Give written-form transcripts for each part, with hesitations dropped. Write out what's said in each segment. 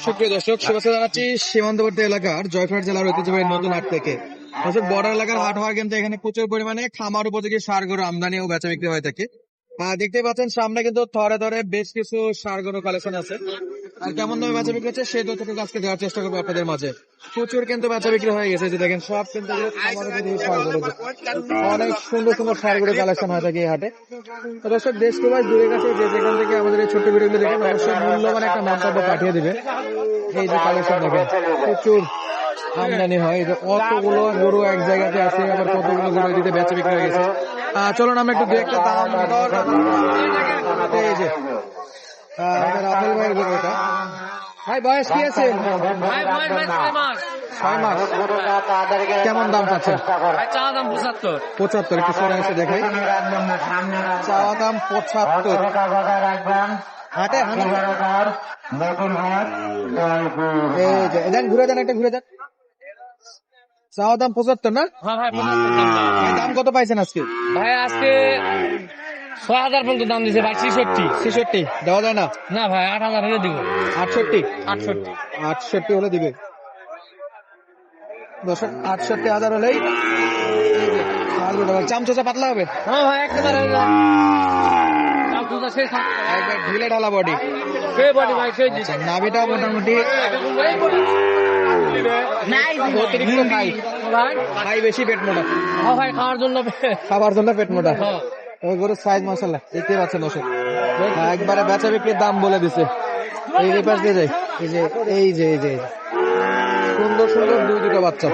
সুপ্রিয় দর্শক, শুভেচ্ছা জানাচ্ছি সীমান্তবর্তী এলাকার জয়পুরহাট জেলার ঐতিহ্যবাহী নতুন হাট থেকে। দর্শক, বর্ডার এলাকার হাট হওয়ার কিন্তু এখানে প্রচুর পরিমাণে খামার উপযোগী ষাঁড় গরু আমদানি ও বেচা বিক্রি হয়ে থাকে। দেখতে পাচ্ছেন সামনে কিন্তু থরে থরে বেশ কিছু ষাঁড় গরু কালেকশন আছে। আর কেমন দামে বেচা বিক্রি হচ্ছে সেই তথ্যটুকু আজকে দেওয়ার চেষ্টা করবো আপনাদের মাঝে। প্রচুর কিন্তু বেচা বিক্রি হয়ে গেছে, যে দেখেন সব কিন্তু অনেক সুন্দর সুন্দর ষাঁড় গরু কালেকশন হয়ে থাকে এই হাটে। তো দর্শক, দেশ প্রবাস দূরে কাছে যে যেখান থেকে আমাদের এই ছোট্ট ভিডিওগুলো দেখেন, অবশ্যই মূল্যবান একটা মন্তব্য পাঠিয়ে দিবে। এই যে কালেকশন দেখেন, প্রচুর আমদানি হয়। এই যে অতগুলো গরু এক জায়গাতে আছে, আবার কতগুলো গরু দিতে বেচা বিক্রি হয়ে গেছে। চলুন আমরা একটু দু একটা দাম দর। এই যে রাফেল ভাইয়ের গরু এটা। ভাই বয়স কি আছে? 6 মাস। কেমন দাম চাচ্ছেন? চাওয়া দাম 75। একটু সরে এসে দেখাই। চাওয়া দাম 75। হাটে এই যে দেন, ঘুরে যান, একটা ঘুরে যান। চাওয়া দাম 75 না? ভাই দাম কত পাইছেন আজকে? ভাই আজকে 6,000 পর্যন্ত দাম দিছে ভাই। 66 দেওয়া যায় না? না ভাই, 8,000 হলে দিব। 68 হলে দিবে। 68,000 হলেই চামচা পাতলা হবে। হ্যাঁ ভাই, একেবারে একবার ঢিলে ঢালা বডি। নাভিটা মোটামুটি অতিরিক্ত খাই বেশি, পেট মোটা। ভাই খাওয়ার জন্য পেট মোটা। ওই গরুর সাইজ মাশাআল্লাহ দেখতে পাচ্ছেন দর্শক। একবারে বেচা বিক্রির দাম বলে দিছে। এই রেপাস দিয়ে যায়। এই যে সুন্দর সুন্দর দুটো বাচ্চা।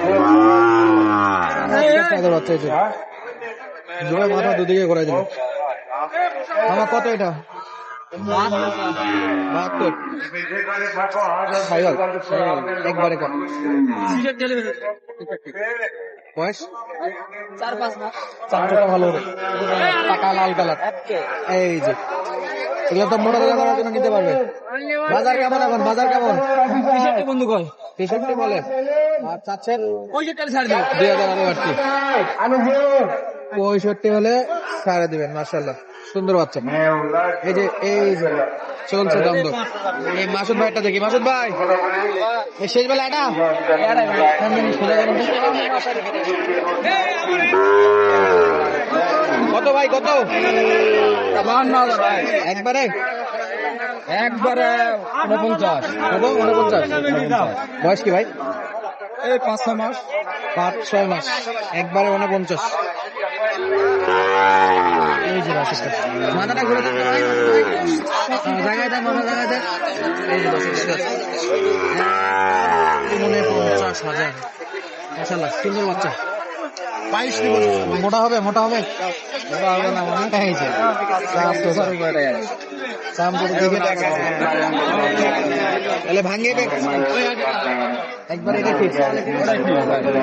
বাচ্চা এই যে দুটো মাথা দুদিকে করে দিল। আমার কত এটা? 72। একবারে কম। বয়স 4-5 মাস। চামড়াটা ভালো হবে, পাকা লাল কালার। এই যে এগুলো তো মোটা দাদা করার জন্য নিতে পারবে। বাজার কেমন এখন? বাজার কেমন? 65 বন্ধু কয়। 63 বলে। আর চাচ্ছেন 65 2000 আরো বাড়তি। 65 হলে ছাড়ে দিবেন। মাশাআল্লাহ, সুন্দর বাচ্চা। এই যে চলছে দাম দর। এই মাসুদ ভাইটা দেখি। মাসুদ ভাই, এই শেষ বেলা এটা কত ভাই? কত? একবারে 49। বয়স কি ভাই? 5-6 মাস। 5-6 মাস। একবারে 49। এই যে মাথাটা ঘুরে জায়গায় দেয়, মাথা জায়গায় দেয়। এই যে 50,000। মাশাআল্লাহ, সুন্দর বাচ্চা। মোটা হবে না মানে? এই যে তাহলে ভাঙিয়ে একবার এটা ঠিক।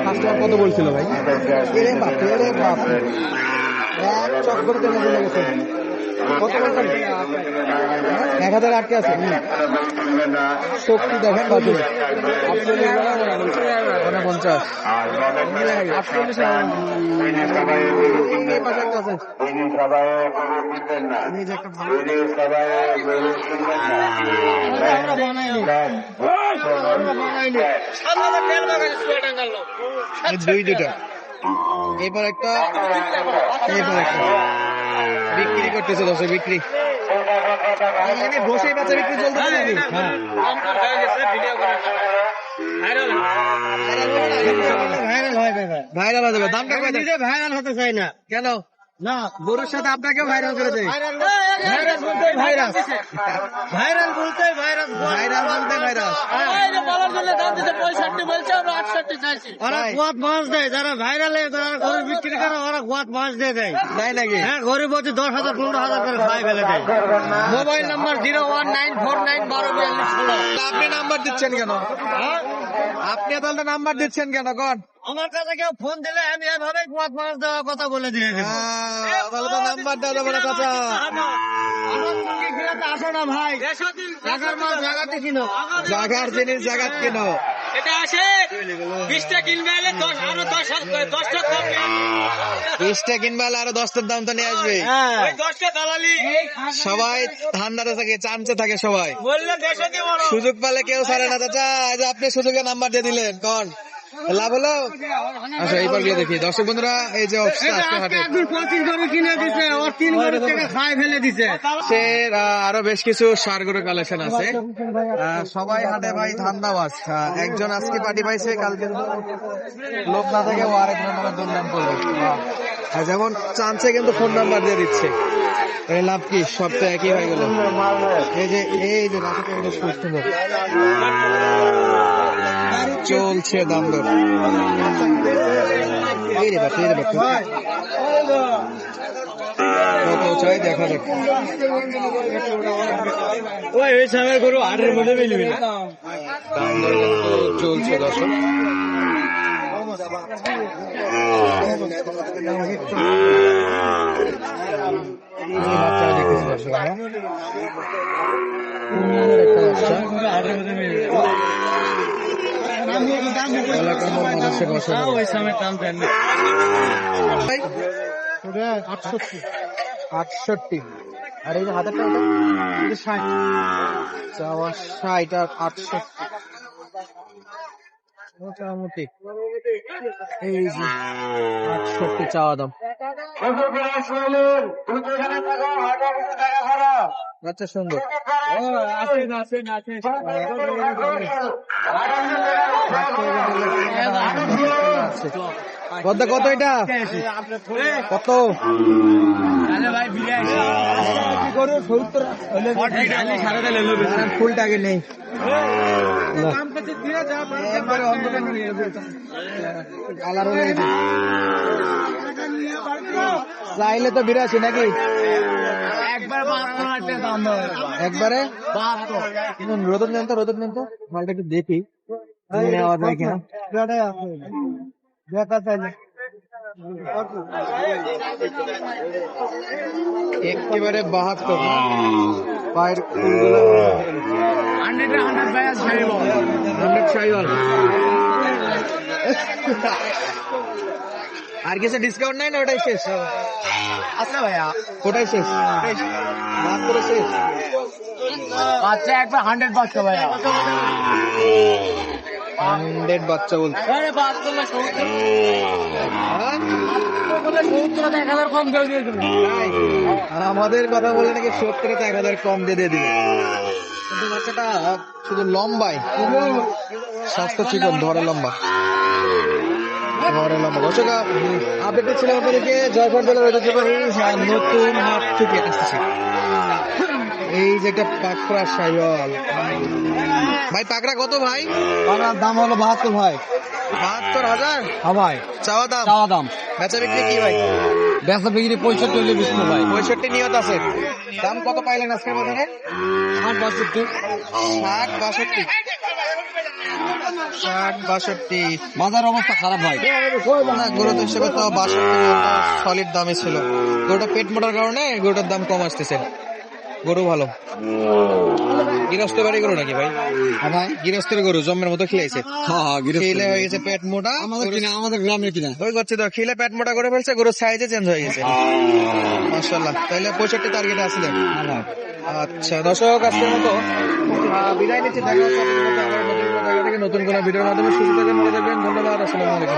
কাস্টমার কত বলছিল ভাই? চক্কর কেন চলে গেছে? কত বলছেন? 1000 আটকে আছে। শক্তি দেখেন বাজু 49। দুইটা এবার একটা বিক্রি করতেছে। দর্শক, বিক্রি বসে বেচা বিক্রি চলতেছে নাকি? ভাইরাল হয়ে যাবে। দামটা ভাইরাল হতে চাই না কেন? না, গরুর সাথে আপনাকেও ভাইরাল করে দেয়। ভাইরাল বলতে ভাইরাস। ওরা গোয়াত মাছ দেয়, যারা ভাইরালে গরু বিক্রি করে ওরা গোয়াত মাছ দিয়ে দেয়। তাই নাকি? হ্যাঁ, গরিব বলছে 10,000 15,000 করে খাই ফেলে দেয়। Mobile number 01949124216। আপনি নাম্বার দিচ্ছেন কেন? আপনি তাহলে নাম্বার দিচ্ছেন কেন? কোন আমার কাছে কেউ ফোন দিলে আমি এভাবে গোয়াত মাছ দেওয়ার কথা বলে দিয়ে দেবো। তাহলে তো নাম্বার দেওয়া যাবে না চাচা। আসো না ভাই, জাগার মাছ জাগাতে কিনো। জাগার জিনিস জাগাত কিনো। এটা আসে 20টা কিনবে হলে 10টা কম 20টা কিনবে হলে আরো 10টার দাম তো নিয়ে আসবে। ওই 10টা দালালি সবাই ধান্দাতে থাকে, চামচে থাকে সবাই, বললে দেশে দিব না। সুযোগ পেলে কেউ ছাড়ে না। চাচা এই যে আপনি সুযোগের নাম্বার দিয়ে দিলেন, কোন লাভ হলো? আচ্ছা এইবার গিয়ে দেখি দর্শক বন্ধুরা, এই যে আজকে হাটে একদম 25 গরু কিনে দিছে, ওর 3 গরু থেকে খাই ফেলে দিছে। সে আরো বেশ কিছু ষাঁড় গরুর কালেকশন আছে। সবাই হাটে ভাই ধান্দাবাজ। একজন আজকে পার্টি পাইছে, কালকে যদি লোক না থাকে ও আরেক নম্বরের দুর্নাম করবে। যেমন চান্সে কিন্তু ফোন নাম্বার দিয়ে দিচ্ছে, এর লাভ কি? সব তো একই হয়ে গেল। এই যে রাস্তাটা এটা সুস্থ চলছে দাম দর। এই রে বাপ, এই রে বাপ, কত চাই দেখা যাক। ওই সামনে গরু হাটের মধ্যে মিলবে না। দাম দর কিন্তু চলছে দর্শক। বাচ্চা দেখেছি দর্শক, হাটের মধ্যে মিলবে এলাকার মানুষের বসে না। ওই সামনে দাম দেন 68। আর এই যে হাতেরটা ওটা 60, চাওয়া 60 আর 68 মোটামুটি। এই যে 68 চাওয়া দাম। আচ্ছা সুন্দর। কত কত এটা কত? ফুলটা আগে নেই, চাইলে তো 82 নাকি? একবারে রোদন নেন তো, রোদন নেন তো, মালটা একটু দেখি নেওয়া যায় কিনা। একেবারে 72 পায়ের 100 শাহিওয়াল। আর কিছু ডিসকাউন্ট নাই না? ওটাই শেষ? আচ্ছা ভাইয়া, ওটাই শেষ, মাত্র শেষ। আচ্ছা একবার 100 বাচ্চা ভাইয়া, 100 বাচ্চা বলছে। আরে বাদ করলে 70 কম করে দিয়ে দেবে। আমাদের কথা বলে নাকি 70 তে 1000 কম দিয়ে দিবে, কিন্তু বাচ্চাটা শুধু লম্বাই, স্বাস্থ্য চিকন, ধরে লম্বা, ধরে লম্বা। দর্শক আপডেট ছিল আপনাদেরকে জয়পুর জেলার ঐতিহ্যবাহী নতুন হাট থেকে আসছে। এই যে একটা পাকড়া শাহিওয়াল ভাই, পাকড়া কত ভাই? দাম হলো 72 ভাই। 72,000? হ্যাঁ ভাই, চাওয়া দাম? চাওয়া দাম। বেচা বিক্রি কি ভাই? বেচা বিক্রি 65 হলে বিষ্ণু ভাই। 65 নিয়ত আছে। দাম কত পাইলেন আজকের বাজারে? 62 60-62 60-62। বাজার অবস্থা খারাপ ভাই। না গরু তো হিসেবে তো 62 সলিড দামে ছিল। গরুটা পেট মোটার কারণে গরুটার দাম কম আসতেছে। গরু ভালো, গৃহস্থ বাড়ি গরু নাকি ভাই? ভাই গৃহস্থের গরু জন্মের মতো খেয়েছে, খেলে হয়ে গেছে পেট মোটা। আমাদের গ্রামে কিনা ওই করছে তো, খেলে পেট মোটা করে ফেলছে, গরুর সাইজে চেঞ্জ হয়ে গেছে। মাশাআল্লাহ। তাইলে 65 টার্গেটে আসলেন। আচ্ছা দর্শক, আজকের মতো বিদায় নিচ্ছি। দেখা হচ্ছে আপনাদের মতো আবার নতুন কোনো জায়গা থেকে নতুন কোনো ভিডিওর মাধ্যমে। সুস্থ থাকবেন, ভালো থাকবেন। ধন্যবাদ। আসসালামু আলাইকুম।